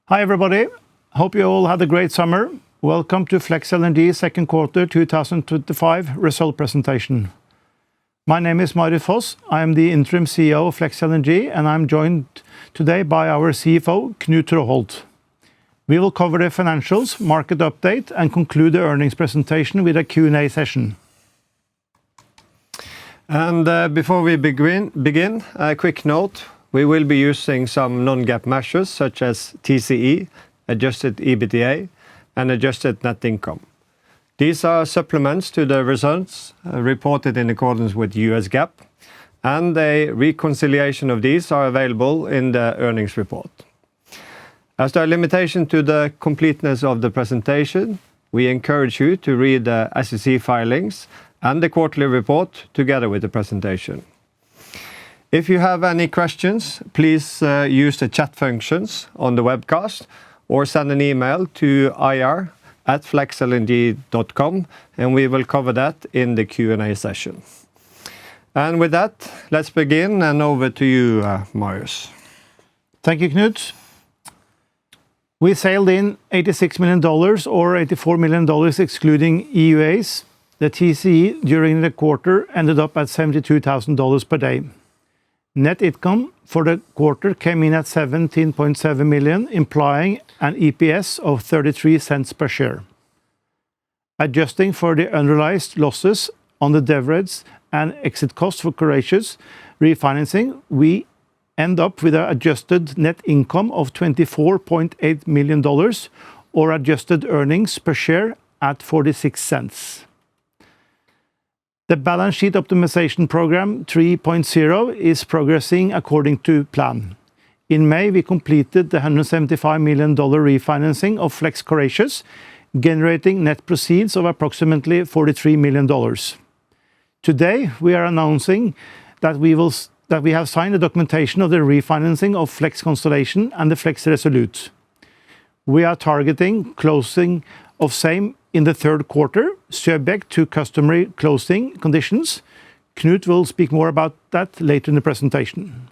Hi everybody, hope you all had a great summer. Welcome to Flex LNG second quarter 2025 result presentation. My name is Marit Foss, I am the interim CEO of Flex LNG and I'm joined today by our CFO Q2-2025. We will cover the financials, market update and conclude the earnings presentation with a Q&A session. And before we begin, a quick note. We will be using some non-GAAP measures such as TCE, adjusted EBITDA, and adjusted net income. These are supplements to the results reported in accordance with US GAAP, and a reconciliation of these are available in the earnings report. As there are limitations to the completeness of the presentation, we encourage you to read the SEC filings and the quarterly report together with the presentation. If you have any questions, please use the chat functions on the webcast or send an email to ir@flexlng.com and we will cover that in the Q&A session. And with that, let's begin and over to you, Marius. Thank you, Knut. We sailed in $86 million or $84 million excluding EUAs. The TCE during the quarter ended up at $72,000 per day. Net income for the quarter came in at $17.7 million, implying an EPS of 33 cents per share. Adjusting for the unrealized losses on the leverage and exit costs for Courageous refinancing, we end up with an adjusted net income of $24.8 million or adjusted earnings per share at 46 cents. The balance sheet optimization program 3.0 is progressing according to plan. In May, we completed the $175 million refinancing of Flex Courageous, generating net proceeds of approximately $43 million. Today, we are announcing that we have signed the documentation of the refinancing of Flex Constellation and the Flex Resolute. We are targeting closing of same in the third quarter, subject to customary closing conditions. Knut will speak more about that later in the presentation.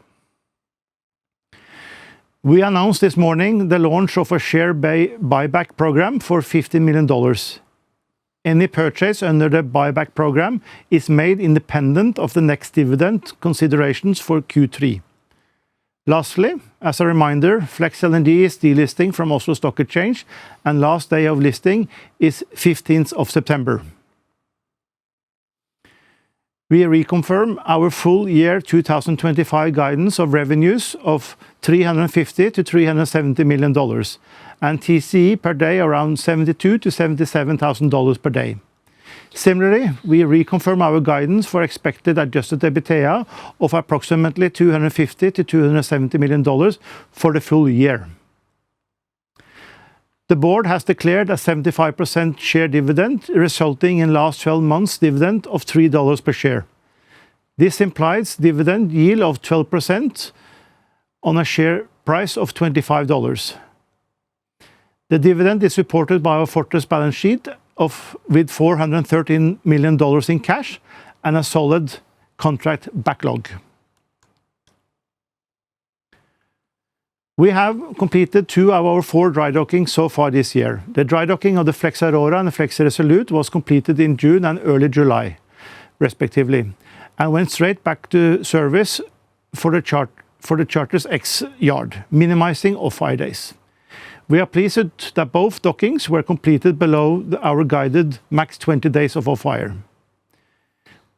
We announced this morning the launch of a share buyback program for $50 million. Any purchase under the buyback program is made independent of the next dividend considerations for Q3. Lastly, as a reminder, Flex LNG is delisting from Oslo Stock Exchange and last day of listing is 15th of September. We reconfirm our full year 2025 guidance of revenues of $350 to $370 million and TCE per day around $72,000 to $77,000 per day. Similarly, we reconfirm our guidance for expected adjusted EBITDA of approximately $250 to $270 million for the full year. The board has declared a 75% share dividend, resulting in last 12 months dividend of $3 per share. This implies dividend yield of 12% on a share price of $25. The dividend is supported by our fortress balance sheet with $413 million in cash and a solid contract backlog. We have completed 2 of our 4 dry dockings so far this year. The dry docking of the Flex Aurora and the Flex Resolute was completed in June and early July, respectively, and went straight back to service for the Charter's X yard, minimizing off-hire days. We are pleased that both dockings were completed below our guided max 20 days of off-hire.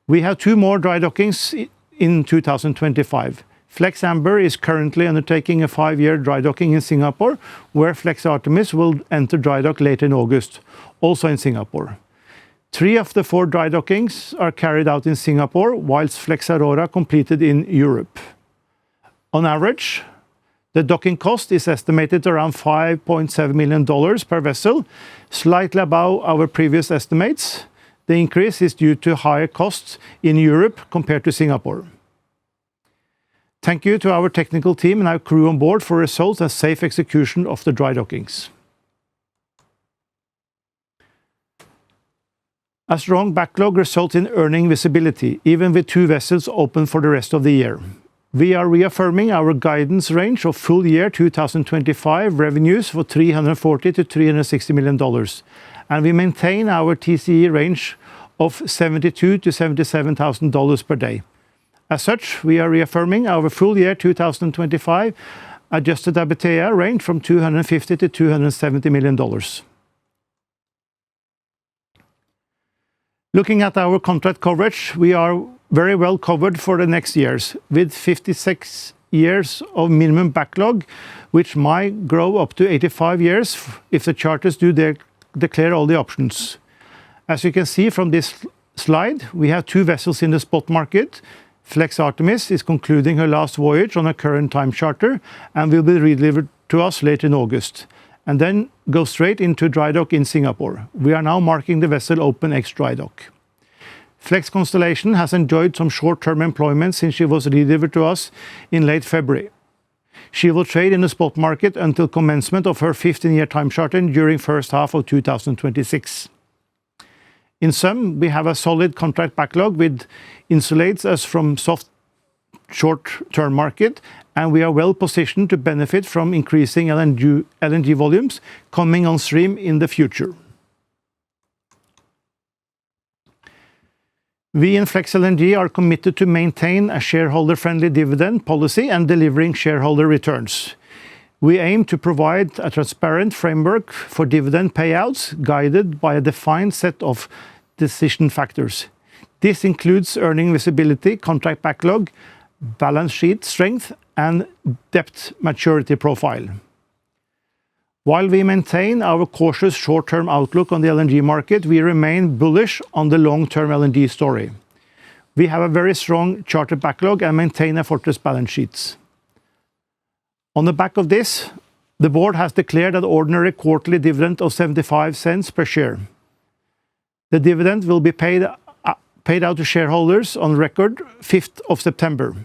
We have 2 more dry dockings in 2025. Flex Amber is currently undertaking a 5-year dry docking in Singapore, where Flex Artemis will enter dry dock later in August, also in Singapore. 3 of the 4 dry dockings are carried out in Singapore, whilst Flex Aurora completed in Europe. On average, the docking cost is estimated around $5.7 million per vessel, slightly above our previous estimates. The increase is due to higher costs in Europe compared to Singapore. Thank you to our technical team and our crew on board for results and safe execution of the dry dockings. A strong backlog results in earning visibility, even with 2 vessels open for the rest of the year. We are reaffirming our guidance range of full year 2025 revenues for $340 to $360 million, and we maintain our TCE range of $72,000 to $77,000 per day. As such, we are reaffirming our full year 2025 adjusted EBITDA range from $250 to $270 million. Looking at our contract coverage, we are very well covered for the next years, with 56 years of minimum backlog, which might grow up to 85 years if the charters do declare all the options. As you can see from this slide, we have 2 vessels in the spot market. Flex Artemis is concluding her last voyage on a current time charter and will be redelivered to us later in August, and then go straight into dry dock in Singapore. We are now marking the vessel open ex dry dock. Flex Constellation has enjoyed some short-term employment since she was redelivered to us in late February. She will trade in the spot market until commencement of her 15-year time charter during first half of 2026. In sum, we have a solid contract backlog which insulates us from soft short-term market, and we are well positioned to benefit from increasing LNG volumes coming on stream in the future. We in Flex LNG are committed to maintain a shareholder-friendly dividend policy and delivering shareholder returns. We aim to provide a transparent framework for dividend payouts guided by a defined set of decision factors. This includes earning visibility, contract backlog, balance sheet strength, and debt maturity profile. While we maintain our cautious short-term outlook on the LNG market, we remain bullish on the long-term LNG story. We have a very strong charter backlog and maintain a fortress balance sheet. On the back of this, the board has declared an ordinary quarterly dividend of 75 cents per share. The dividend will be paid out to shareholders on record 5th of September.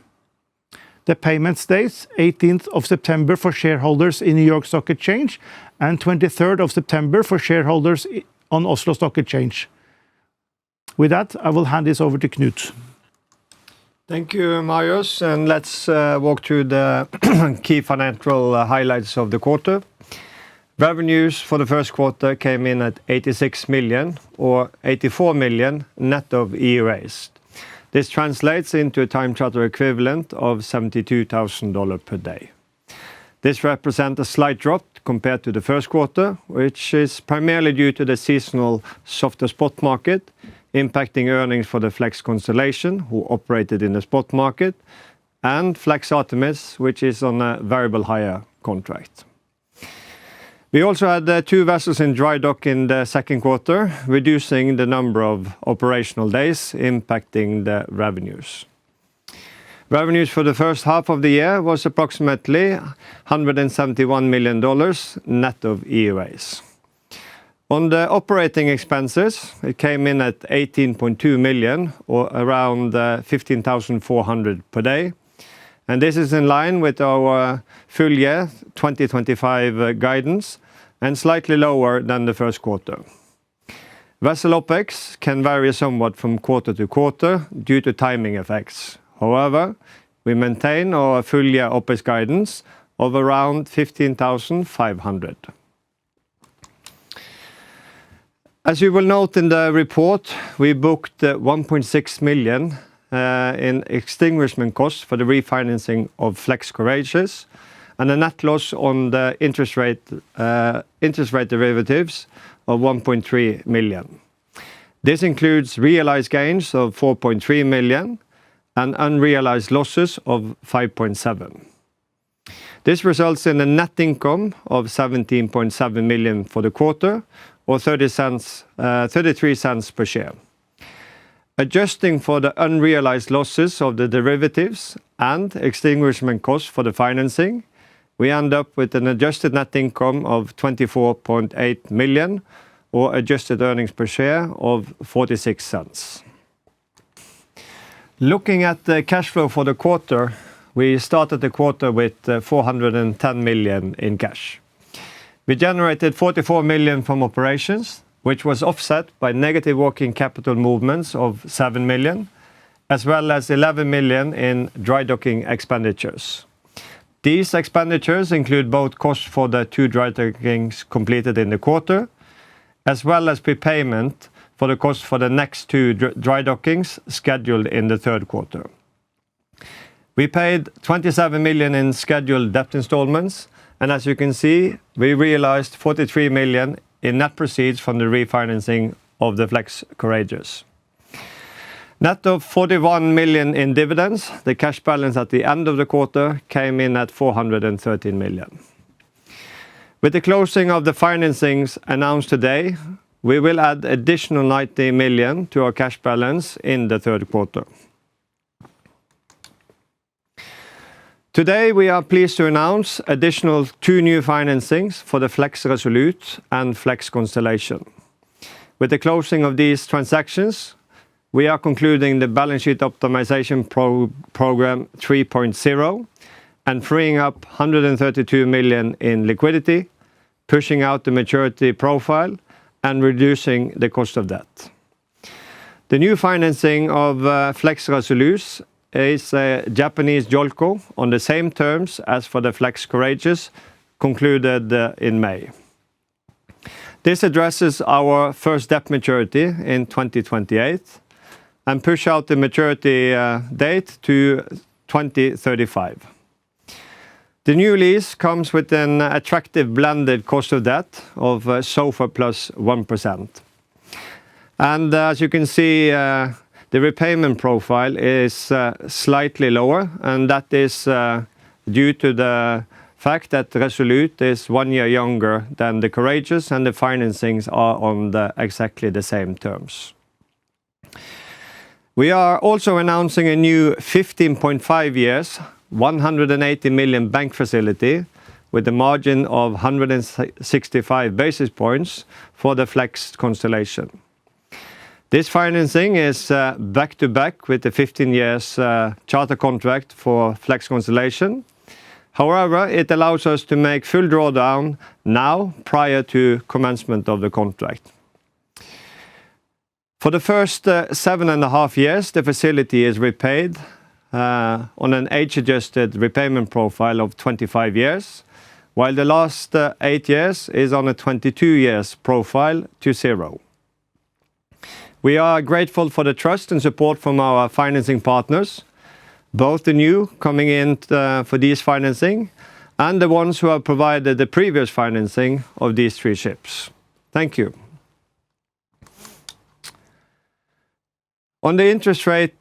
The payment dates 18th of September for shareholders in New York Stock Exchange and 23rd of September for shareholders on Oslo Stock Exchange. With that, I will hand this over to Knut. Thank you, Marius, and let's walk through the key financial highlights of the quarter. Revenues for the first quarter came in at $86 million or $84 million net of EUAs. This translates into a time charter equivalent of $72,000 per day. This represents a slight drop compared to the first quarter, which is primarily due to the seasonal softer spot market, impacting earnings for the Flex Constellation, who operated in the spot market, and Flex Artemis, which is on a variable hire contract. We also had 2 vessels in dry dock in the second quarter, reducing the number of operational days, impacting the revenues. Revenues for the first half of the year was approximately $171 million net of EUAs. On the operating expenses, it came in at $18.2 million or around $15,400 per day. And this is in line with our full year 2025 guidance and slightly lower than the first quarter. Vessel OPEX can vary somewhat from quarter to quarter due to timing effects. However, we maintain our full year OPEX guidance of around $15,500. As you will note in the report, we booked $1.6 million in extinguishment costs for the refinancing of Flex Courageous and a net loss on the interest rate derivatives of $1.3 million. This includes realized gains of $4.3 million and unrealized losses of $5.7 million. This results in a net income of $17.7 million for the quarter, or 33 cents per share. Adjusting for the unrealized losses of the derivatives and extinguishment costs for the financing, we end up with an adjusted net income of $24.8 million, or adjusted earnings per share of 46 cents. Looking at the cash flow for the quarter, we started the quarter with $410 million in cash. We generated $44 million from operations, which was offset by negative working capital movements of $7 million, as well as 11 million in dry docking expenditures. These expenditures include both costs for the 2 dry dockings completed in the quarter, as well as prepayment for the cost for the next 2 dry dockings scheduled in the third quarter. We paid 27 million in scheduled debt installments, and as you can see, we realized 43 million in net proceeds from the refinancing of the Flex Courageous. Net of 41 million in dividends, the cash balance at the end of the quarter came in at 413 million. With the closing of the financings announced today, we will add additional 90 million to our cash balance in the third quarter. Today, we are pleased to announce additional 2 new financings for the Flex Resolute and Flex Constellation. With the closing of these transactions, we are concluding the balance sheet optimization program 3.0 and freeing up 132 million in liquidity, pushing out the maturity profile and reducing the cost of debt. The new financing of Flex Resolute is a Japanese JOLCO on the same terms as for the Flex Courageous, concluded in May. This addresses our first debt maturity in 2028 and push out the maturity date to 2035. The new lease comes with an attractive blended cost of debt of SOFR plus 1%. And as you can see, the repayment profile is slightly lower, and that is due to the fact that Resolute is 1 year younger than the Courageous, and the financings are on exactly the same terms. We are also announcing a new 15.5 years, 180 million bank facility with a margin of 165 basis points for the Flex Constellation. This financing is back-to-back with the 15 years charter contract for Flex Constellation. However, it allows us to make full drawdown now prior to commencement of the contract. For the first 7.5 years, the facility is repaid on an age-adjusted repayment profile of 25 years, while the last 8 years is on a 22 years profile to 0. We are grateful for the trust and support from our financing partners, both the new coming in for these financing and the ones who have provided the previous financing of these 3 ships. Thank you. On the interest rate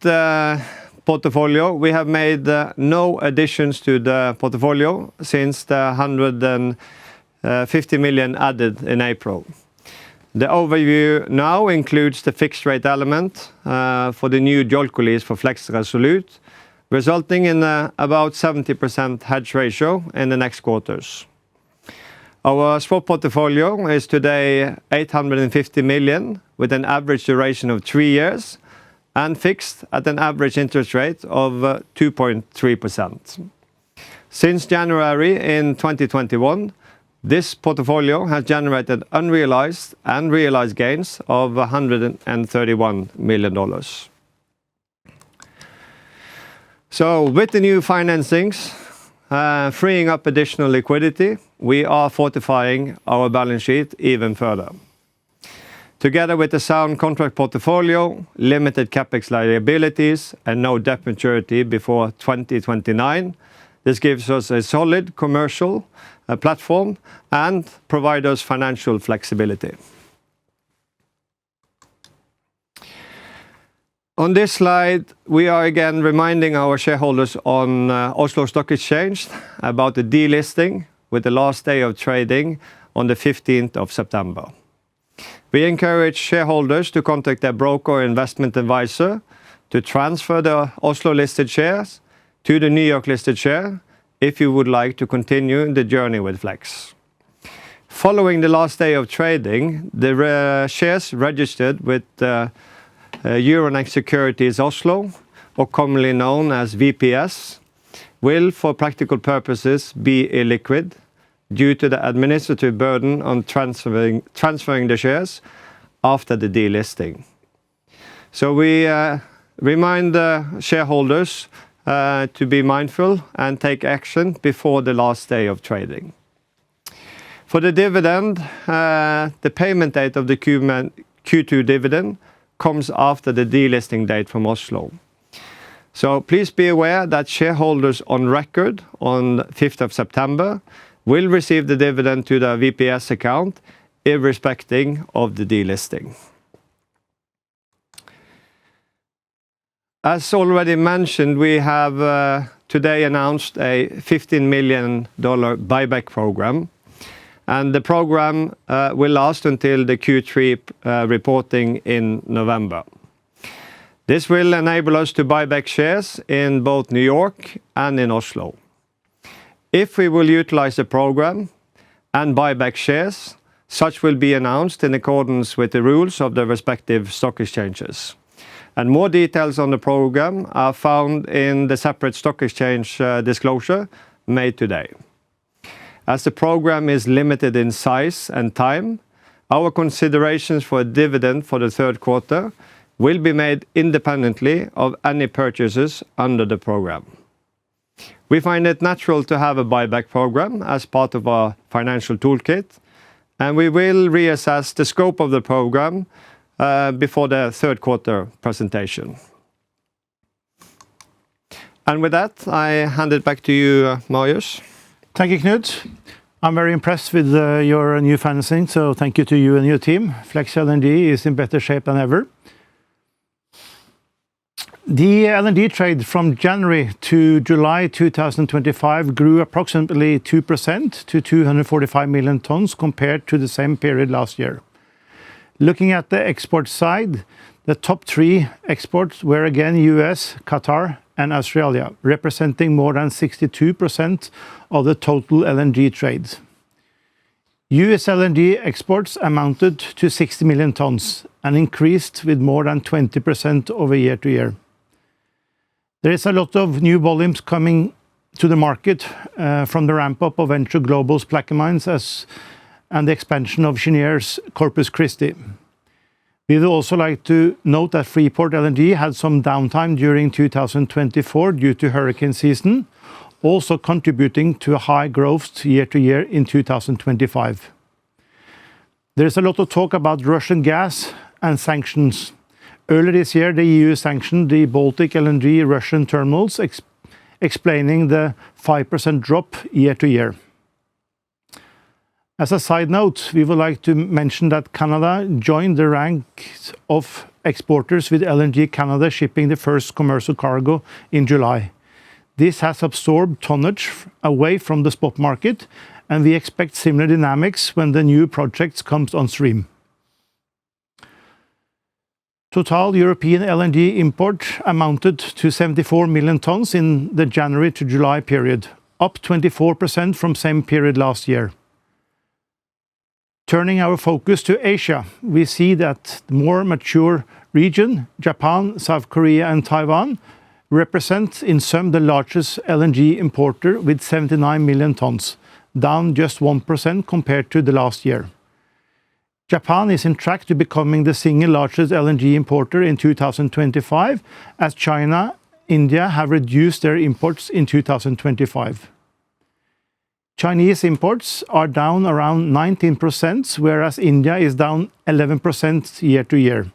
portfolio, we have made no additions to the portfolio since the 150 million added in April. The overview now includes the fixed rate element for the new JOLCO lease for Flex Resolute, resulting in about 70% hedge ratio in the next quarters. Our swap portfolio is today 850 million with an average duration of 3 years and fixed at an average interest rate of 2.3%. Since January in 2021, this portfolio has generated unrealized and realized gains of $131 million. So with the new financings, freeing up additional liquidity, we are fortifying our balance sheet even further. Together with the sound contract portfolio, limited capex liabilities, and no debt maturity before 2029, this gives us a solid commercial platform and provides us financial flexibility. On this slide, we are again reminding our shareholders on Oslo Stock Exchange about the delisting with the last day of trading on the 15th of September. We encourage shareholders to contact their broker or investment advisor to transfer the Oslo listed shares to the New York listed share if you would like to continue the journey with Flex. Following the last day of trading, the shares registered with Euronext Securities Oslo, or commonly known as VPS, will for practical purposes be illiquid due to the administrative burden on transferring the shares after the delisting. So we remind the shareholders to be mindful and take action before the last day of trading. For the dividend, the payment date of the Q2 dividend comes after the delisting date from Oslo. So please be aware that shareholders on record on 5th of September will receive the dividend to their VPS account, irrespective of the delisting. As already mentioned, we have today announced a $15 million buyback program, and the program will last until the Q3 reporting in November. This will enable us to buy back shares in both New York and in Oslo. If we will utilize the program and buy back shares, such will be announced in accordance with the rules of the respective stock exchanges. And more details on the program are found in the separate stock exchange disclosure made today. As the program is limited in size and time, our considerations for a dividend for the third quarter will be made independently of any purchases under the program. We find it natural to have a buyback program as part of our financial toolkit, and we will reassess the scope of the program before the third quarter presentation. And with that, I hand it back to you, Marius. Thank you, Knut. I'm very impressed with your new financing, so thank you to you and your team. Flex LNG is in better shape than ever. The LNG trade from January to July 2025 grew approximately 2% to 245 million tons compared to the same period last year. Looking at the export side, the top three exports were again US, Qatar and Australia, representing more than 62% of the total LNG trade. US LNG exports amounted to 60 million tons and increased with more than 20% over year to year. There is a lot of new volumes coming to the market from the ramp-up of Venture Global's Plaquemines and the expansion of Cheniere's Corpus Christi. We would also like to note that Freeport LNG had some downtime during 2024 due to hurricane season, also contributing to a high growth year to year in 2025. There is a lot of talk about Russian gas and sanctions. Earlier this year, the EU sanctioned the Baltic LNG Russian terminals, explaining the 5% drop year to year. As a side note, we would like to mention that Canada joined the ranks of exporters with LNG Canada shipping the first commercial cargo in July. This has absorbed tonnage away from the spot market, and we expect similar dynamics when the new projects come on stream. Total European LNG import amounted to 74 million tons in the January to July period, up 24% from same period last year. Turning our focus to Asia, we see that the more mature region, Japan, South Korea and Taiwan, represent in sum the largest LNG importer with 79 million tons, down just 1% compared to the last year. Japan is in track to becoming the single largest LNG importer in 2025, as China and India have reduced their imports in 2025. Chinese imports are down around 19%, whereas India is down 11% year to year.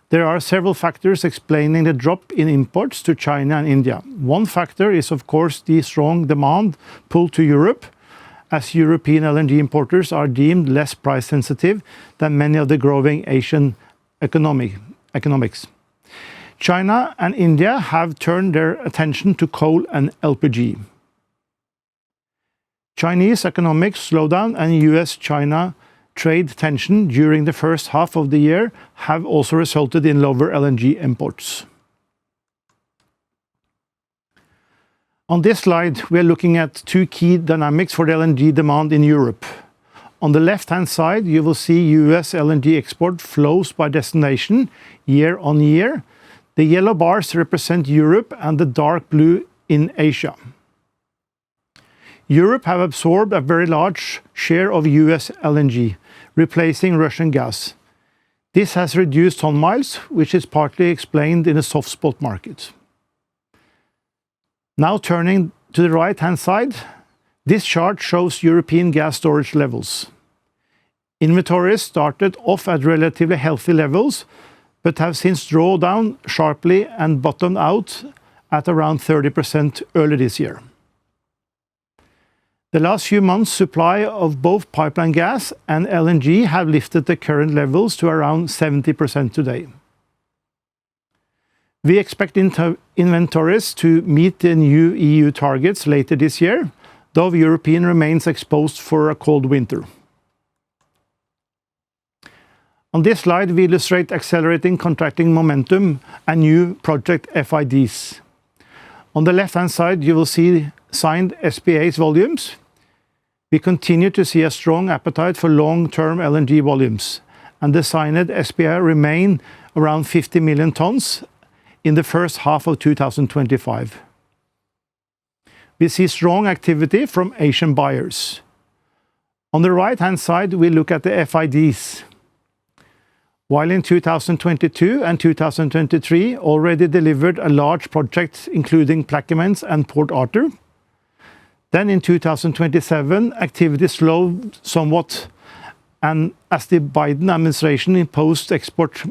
There are several factors explaining the drop in imports to China and India. One factor is, of course, the strong demand pull to Europe, as European LNG importers are deemed less price sensitive than many of the growing Asian economics. China and India have turned their attention to coal and LPG. Chinese economic slowdown and US-China trade tension during the first half of the year have also resulted in lower LNG imports. On this slide, we are looking at two key dynamics for the LNG demand in Europe. On the left-hand side, you will see US LNG export flows by destination year on year. The yellow bars represent Europe and the dark blue in Asia. Europe have absorbed a very large share of US LNG, replacing Russian gas. This has reduced ton miles, which is partly explained in the soft spot market. Now turning to the right-hand side, this chart shows European gas storage levels. Inventories started off at relatively healthy levels, but have since drawn down sharply and bottomed out at around 30% early this year. The last few months' supply of both pipeline gas and LNG have lifted the current levels to around 70% today. We expect inventories to meet the new EU targets later this year, though Europe remains exposed for a cold winter. On this slide, we illustrate accelerating contracting momentum and new project FIDs. On the left-hand side, you will see signed SPAs volumes. We continue to see a strong appetite for long-term LNG volumes, and the signed SPA remain around 50 million tons in the first half of 2025. We see strong activity from Asian buyers. On the right-hand side, we look at the FIDs. While in 2022 and 2023 already delivered a large project including Plaquemines and Port Arthur, then in 2027 activity slowed somewhat, and as the Biden administration imposed export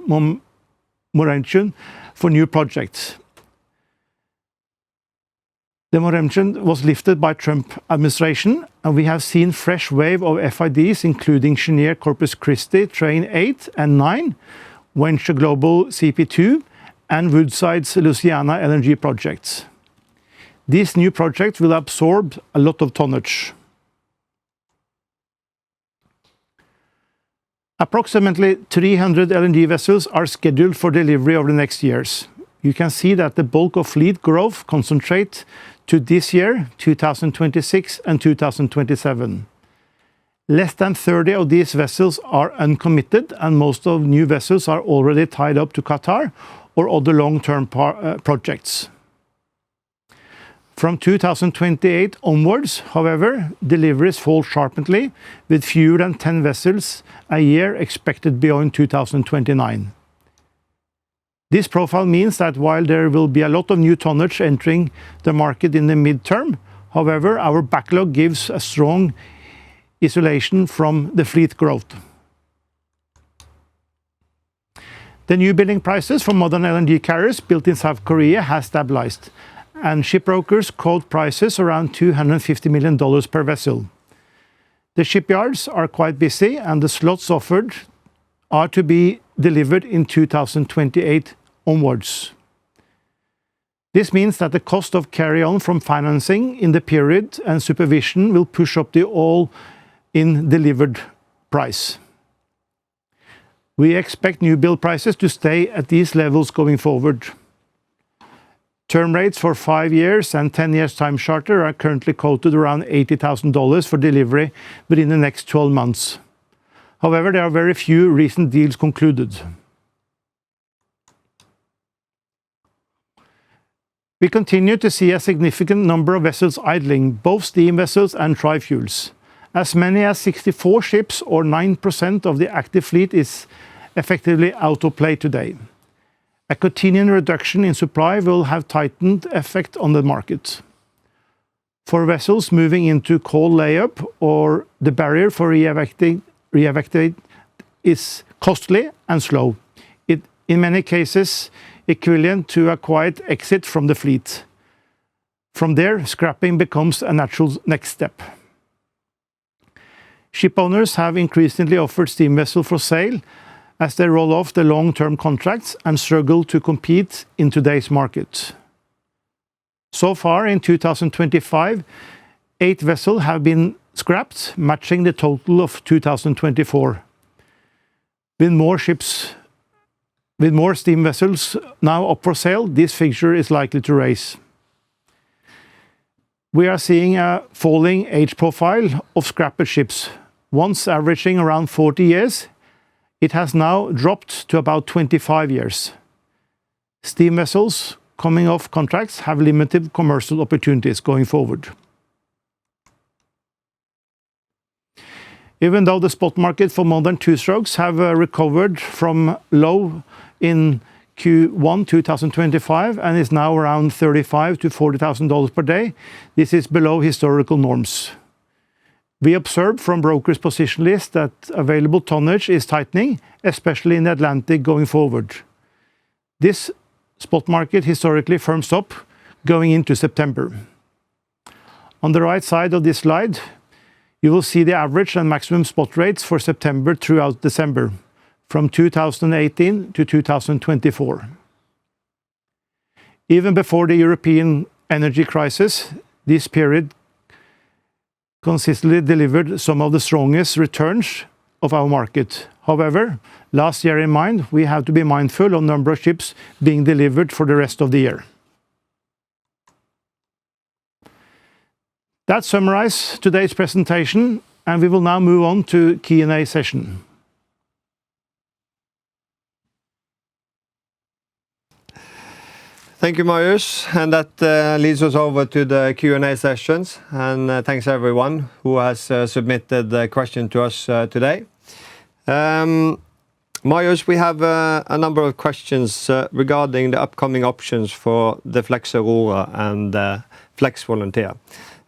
moratorium for new projects. The moratorium was lifted by Trump administration, and we have seen fresh wave of FIDs including Cheniere Corpus Christi Train 8 and 9, Venture Global CP2, and Woodside's Louisiana LNG projects. These new projects will absorb a lot of tonnage. Approximately 300 LNG vessels are scheduled for delivery over the next years. You can see that the bulk of fleet growth concentrates to this year, 2026 and 2027. Less than 30 of these vessels are uncommitted, and most of new vessels are already tied up to Qatar or other long-term projects. From 2028 onwards, however, deliveries fall sharply, with fewer than 10 vessels a year expected beyond 2029. This profile means that while there will be a lot of new tonnage entering the market in the midterm, however, our backlog gives a strong isolation from the fleet growth. The new building prices for modern LNG carriers built in South Korea have stabilized, and shipbrokers quote prices around $250 million per vessel. The shipyards are quite busy, and the slots offered are to be delivered in 2028 onwards. This means that the cost of carry-on from financing in the period and supervision will push up the all-in delivered price. We expect new build prices to stay at these levels going forward. Term rates for 5 years and 10 years time charter are currently quoted around $80,000 for delivery within the next 12 months. However, there are very few recent deals concluded. We continue to see a significant number of vessels idling, both steam vessels and tri-fuels. As many as 64 ships, or 9% of the active fleet, is effectively out of play today. A continuing reduction in supply will have tightened effect on the market. For vessels moving into cold layup, or the barrier for reactivate is costly and slow. It, in many cases, equivalent to a quiet exit from the fleet. From there, scrapping becomes a natural next step. Ship owners have increasingly offered steam vessels for sale as they roll off the long-term contracts and struggle to compete in today's market. So far in 2025, 8 vessels have been scrapped, matching the total of 2024. With more steam vessels now up for sale, this figure is likely to rise. We are seeing a falling age profile of scrapped ships. Once averaging around 40 years, it has now dropped to about 25 years. Steam vessels coming off contracts have limited commercial opportunities going forward. Even though the spot market for modern two-strokes have recovered from low in Q1 2025 and is now around $35,000 to $40,000 per day, this is below historical norms. We observe from brokers' position list that available tonnage is tightening, especially in the Atlantic going forward. This spot market historically firms up going into September. On the right side of this slide, you will see the average and maximum spot rates for September throughout December, from 2018 to 2024. Even before the European energy crisis, this period consistently delivered some of the strongest returns of our market. However, last year in mind, we have to be mindful of number of ships being delivered for the rest of the year. That summarizes today's presentation, and we will now move on to Q&A session. Thank you, Marius. And that leads us over to the Q&A sessions. And thanks everyone who has submitted the question to us today. Marius, we have a number of questions regarding the upcoming options for the Flex Aurora and Flex Volunteer,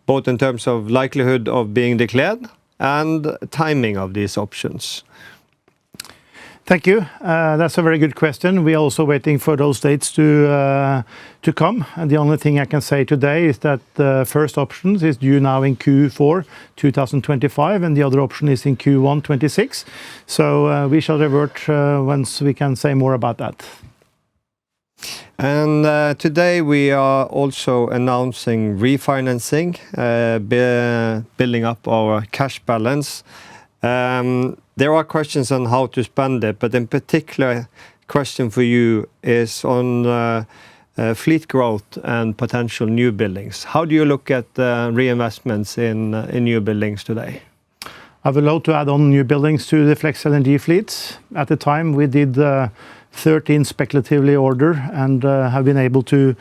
both in terms of likelihood of being declared and timing of these options. Thank you. That's a very good question. We are also waiting for those dates to come. And the only thing I can say today is that the first option is due now in Q4 2025, and the other option is in Q1 2026. So we shall revert once we can say more about that. And today we are also announcing refinancing, building up our cash balance. There are questions on how to spend it, but in particular, question for you is on fleet growth and potential new buildings. How do you look at reinvestments in new buildings today? I would love to add on new buildings to the Flex LNG fleets. At the time, we did 13 speculatively ordered and have been able to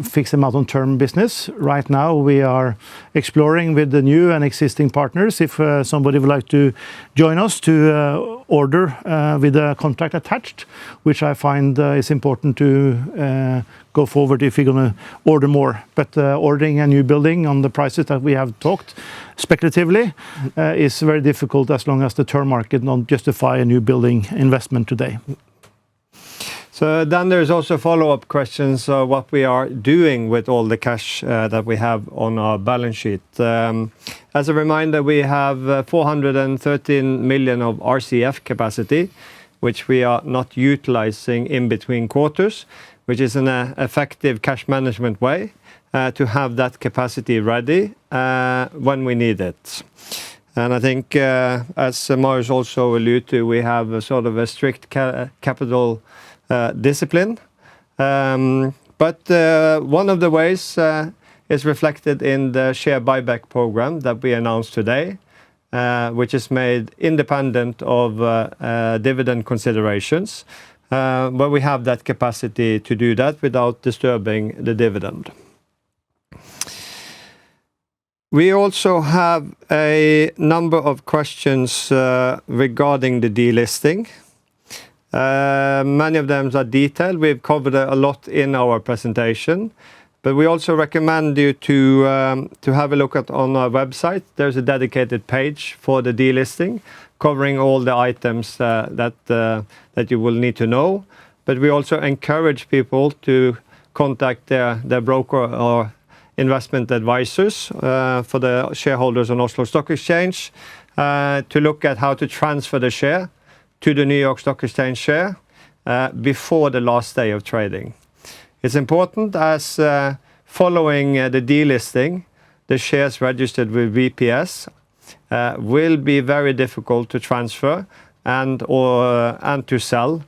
fix them out on term business. Right now we are exploring with the new and existing partners if somebody would like to join us to order with a contract attached, which I find is important to go forward if you're going to order more. But ordering a new building on the prices that we have talked speculatively is very difficult as long as the term market don't justify a new building investment today. So then there's also follow-up questions of what we are doing with all the cash that we have on our balance sheet. As a reminder, we have 413 million of RCF capacity, which we are not utilizing in between quarters, which is an effective cash management way to have that capacity ready when we need it. And I think, as Marius also alluded to, we have a sort of a strict capital discipline. But one of the ways is reflected in the share buyback program that we announced today, which is made independent of dividend considerations, where we have that capacity to do that without disturbing the dividend. We also have a number of questions regarding the delisting. Many of them are detailed. We've covered a lot in our presentation, but we also recommend you to have a look at on our website. There's a dedicated page for the delisting, covering all the items that you will need to know. But we also encourage people to contact their broker or investment advisors for the shareholders on Oslo Stock Exchange to look at how to transfer the share to the New York Stock Exchange share before the last day of trading. It's important as following the delisting, the shares registered with VPS will be very difficult to transfer and to sell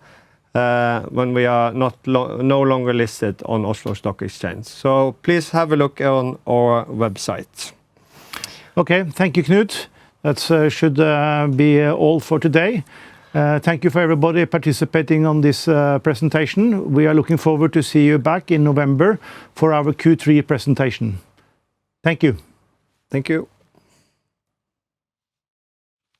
when we are no longer listed on Oslo Stock Exchange. So please have a look on our website. Okay, thank you, Knut. That should be all for today. Thank you for everybody participating on this presentation. We are looking forward to see you back in November for our Q3 presentation. Thank you. Thank you.